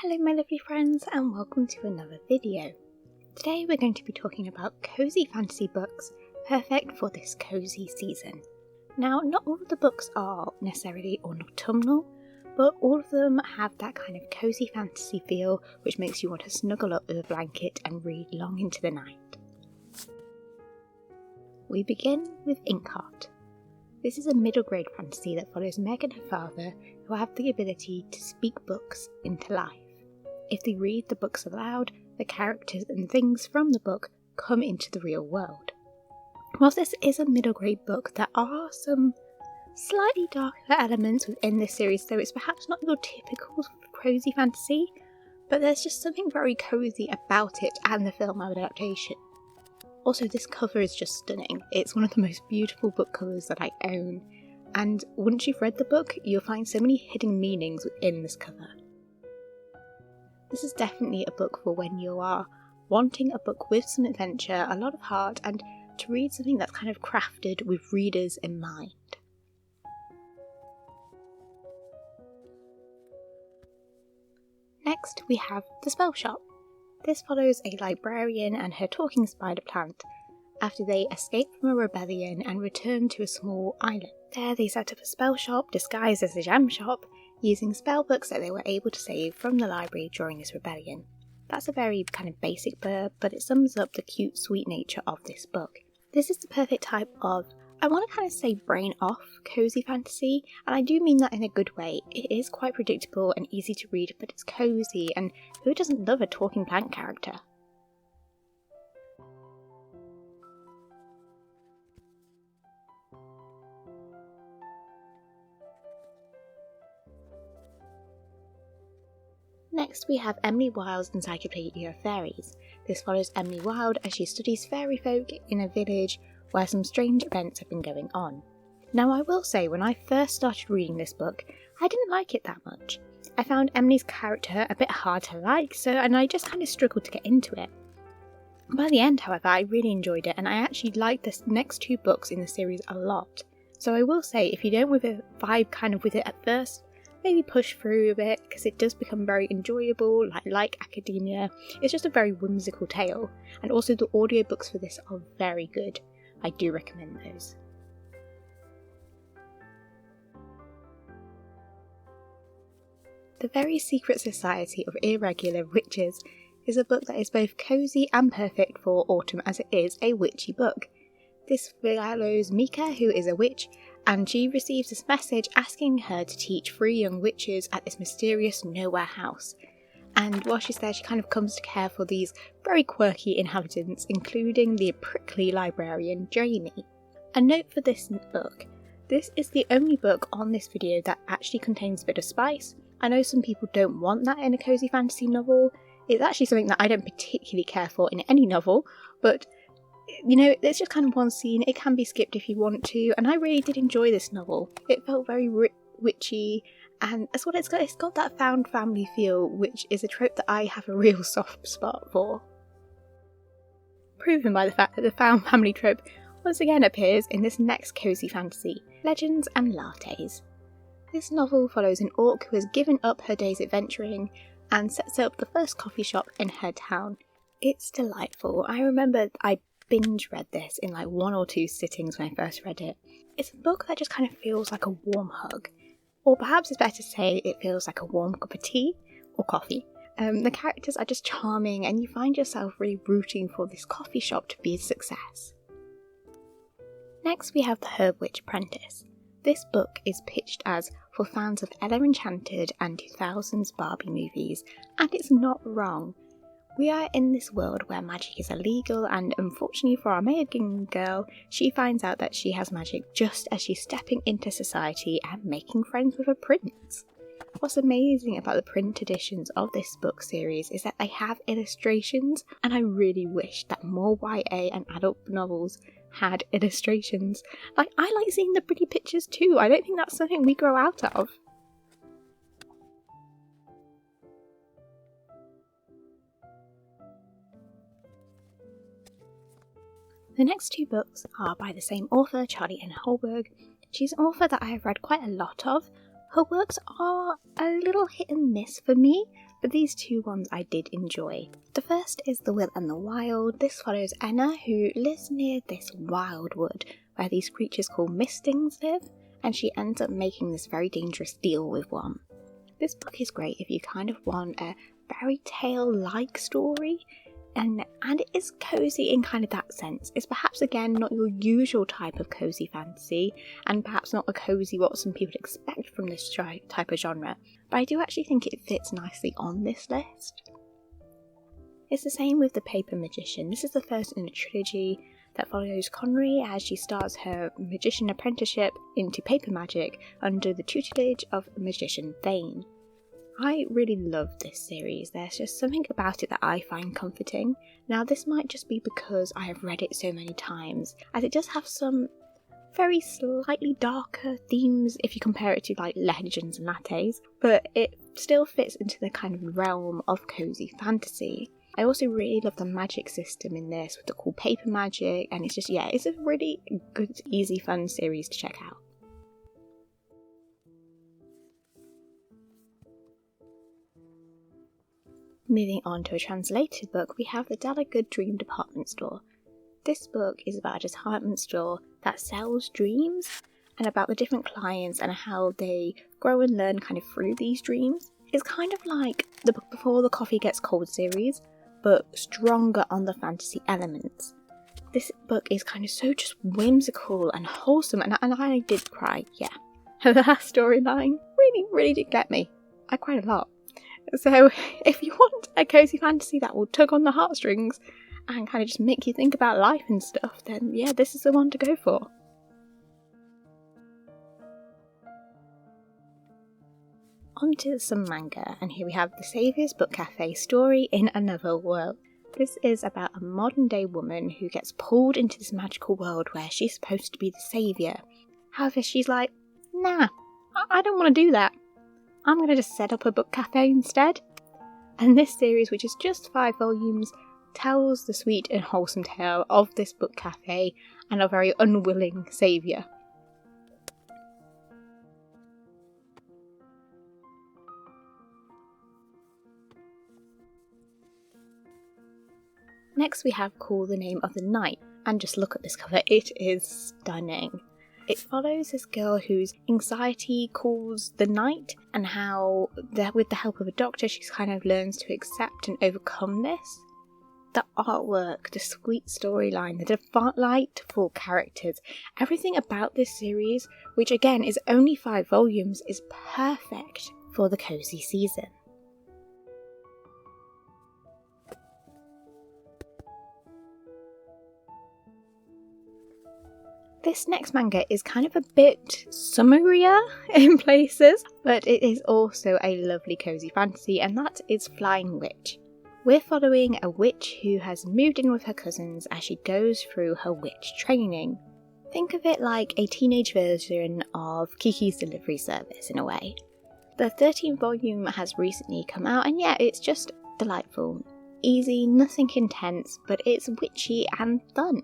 Hello my lovely friends and welcome to another video. Today we're going to be talking about Cosy Fantasy Books, perfect for this cozy season. Now not all of the books are necessarily autumnal, but all of them have that kind of cozy fantasy feel which makes you want to snuggle up with a blanket and read long into the night. We begin with Inkheart. This is a middle grade fantasy that follows Meg and her father who have the ability to speak books into life. If they read the books aloud, the characters and things from the book come into the real world. Whilst this is a middle grade book, there are some slightly darker elements within this series, so it's perhaps not your typical cozy fantasy, but there's just something very cozy about it and the film adaptation. Also, this cover is just stunning. It's one of the most beautiful book covers that I own, and once you've read the book, you'll find so many hidden meanings within this cover. This is definitely a book for when you are wanting a book with some adventure, a lot of heart, and to read something that's kind of crafted with readers in mind. Next, we have The Spell Shop. This follows a librarian and her talking spider plant after they escape from a rebellion and return to a small island. There they set up a spell shop disguised as a gem shop, using spell books that they were able to save from the library during this rebellion. That's a very kind of basic blurb, but it sums up the cute, sweet nature of this book. This is the perfect type of, I want to kind of say brain off cozy fantasy, and I do mean that in a good way. It is quite predictable and easy to read, but it's cozy, and who doesn't love a talking plant character? Next we have Emily Wilde's Encyclopedia of Fairies. This follows Emily Wilde as she studies fairy folk in a village where some strange events have been going on. Now I will say, when I first started reading this book, I didn't like it that much. I found Emily's character a bit hard to like, and I just kind of struggled to get into it. By the end, however, I really enjoyed it, and I actually liked the next two books in the series a lot. So I will say, if you don't vibe kind of with it at first, maybe push through a bit, because it does become very enjoyable, like Academia. It's just a very whimsical tale, and also the audiobooks for this are very good. I do recommend those. The Very Secret Society of Irregular Witches is a book that is both cozy and perfect for autumn, as it is a witchy book. This follows Mika, who is a witch, and she receives this message asking her to teach 3 young witches at this mysterious nowhere house. And while she's there, she kind of comes to care for these very quirky inhabitants, including the prickly librarian Jamie. A note for this book: this is the only book on this video that actually contains a bit of spice. I know some people don't want that in a cozy fantasy novel. It's actually something that I don't particularly care for in any novel, but you know, it's just kind of one scene. It can be skipped if you want to, and I really did enjoy this novel. It felt very witchy, and that's what it's got that found family feel, which is a trope that I have a real soft spot for. Proven by the fact that the found family trope once again appears in this next cozy fantasy, Legends and Lattes. This novel follows an orc who has given up her days adventuring and sets up the first coffee shop in her town. It's delightful. I remember I binge read this in like 1 or 2 sittings when I first read it. It's a book that just kind of feels like a warm hug, or perhaps it's better to say it feels like a warm cup of tea or coffee. The characters are just charming, and you find yourself really rooting for this coffee shop to be a success. Next we have The Herb Witch Apprentice. This book is pitched as for fans of Ella Enchanted and 2000s Barbie movies, and it's not wrong. We are in this world where magic is illegal, and unfortunately for our main girl, she finds out that she has magic just as she's stepping into society and making friends with a prince. What's amazing about the print editions of this book series is that they have illustrations, and I really wish that more YA and adult novels had illustrations. I like seeing the pretty pictures too. I don't think that's something we grow out of. The next 2 books are by the same author, Charlie N. Holberg. She's an author that I have read quite a lot of. Her works are a little hit and miss for me, but these two ones I did enjoy. The first is The Will and the Wild. This follows Enna, who lives near this wildwood where these creatures called mistings live, and she ends up making this very dangerous deal with one. This book is great if you kind of want a fairy tale-like story, and it is cozy in kind of that sense. It's perhaps again not your usual type of cozy fantasy, and perhaps not a cozy what some people expect from this type of genre, but I do actually think it fits nicely on this list. It's the same with The Paper Magician. This is the first in a trilogy that follows Conry as she starts her magician apprenticeship into paper magic under the tutelage of magician Thane. I really love this series. There's just something about it that I find comforting. Now this might just be because I have read it so many times, as it does have some very slightly darker themes if you compare it to like Legends and Lattes, but it still fits into the kind of realm of cozy fantasy. I also really love the magic system in this with the cool paper magic, and it's just, yeah, it's a really good, easy, fun series to check out. Moving on to a translated book, we have The Dalagood Dream Department Store. This book is about a department store that sells dreams, and about the different clients and how they grow and learn kind of through these dreams. It's kind of like the book Before the Coffee Gets Cold series, but stronger on the fantasy elements. This book is kind of so just whimsical and wholesome, and I did cry, yeah. The last storyline really did get me. I cried a lot. So if you want a cozy fantasy that will tug on the heartstrings and kind of just make you think about life and stuff, then yeah, this is the one to go for. Onto some manga, and here we have The Saviour's Book Cafe story in another world. This is about a modern day woman who gets pulled into this magical world where she's supposed to be the saviour. However, she's like, nah, I don't want to do that. I'm going to just set up a book cafe instead. And this series, which is just 5 volumes, tells the sweet and wholesome tale of this book cafe and a very unwilling saviour. Next we have Call the Name of the Night, and just look at this cover, it is stunning. It follows this girl whose anxiety calls the night, and how with the help of a doctor she kind of learns to accept and overcome this. The artwork, the sweet storyline, the delightful characters, everything about this series, which again is only 5 volumes, is perfect for the cozy season. This next manga is kind of a bit summarier in places, but it is also a lovely cozy fantasy, and that is Flying Witch. We're following a witch who has moved in with her cousins as she goes through her witch training. Think of it like a teenage version of Kiki's Delivery Service in a way. The 13th volume has recently come out, and yeah, it's just delightful. Easy, nothing intense, but it's witchy and fun.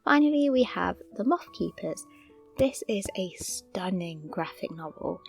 Finally, we have The Moth Keepers. This is a stunning graphic novel.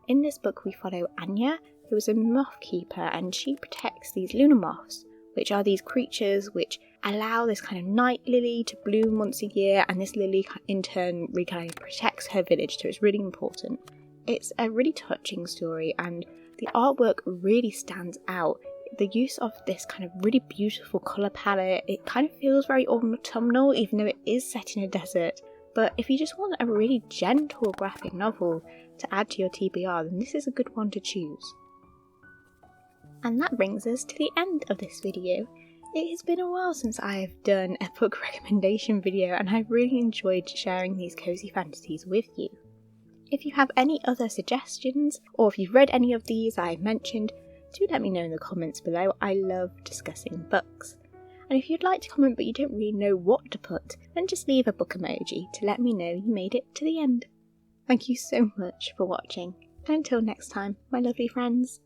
In this book, we follow Anya, who is a moth keeper, and she protects these lunar moths, which are these creatures which allow this kind of night lily to bloom once a year, and this lily in turn really kind of protects her village, so it's really important. It's a really touching story, and the artwork really stands out. The use of this kind of really beautiful colour palette, it kind of feels very autumnal even though it is set in a desert. But if you just want a really gentle graphic novel to add to your TBR, then this is a good one to choose. And that brings us to the end of this video. It has been a while since I have done a book recommendation video, and I've really enjoyed sharing these cozy fantasies with you. If you have any other suggestions, or if you've read any of these I've mentioned, do let me know in the comments below. I love discussing books. And if you'd like to comment but you don't really know what to put, then just leave a book emoji to let me know you made it to the end. Thank you so much for watching, and until next time, my lovely friends.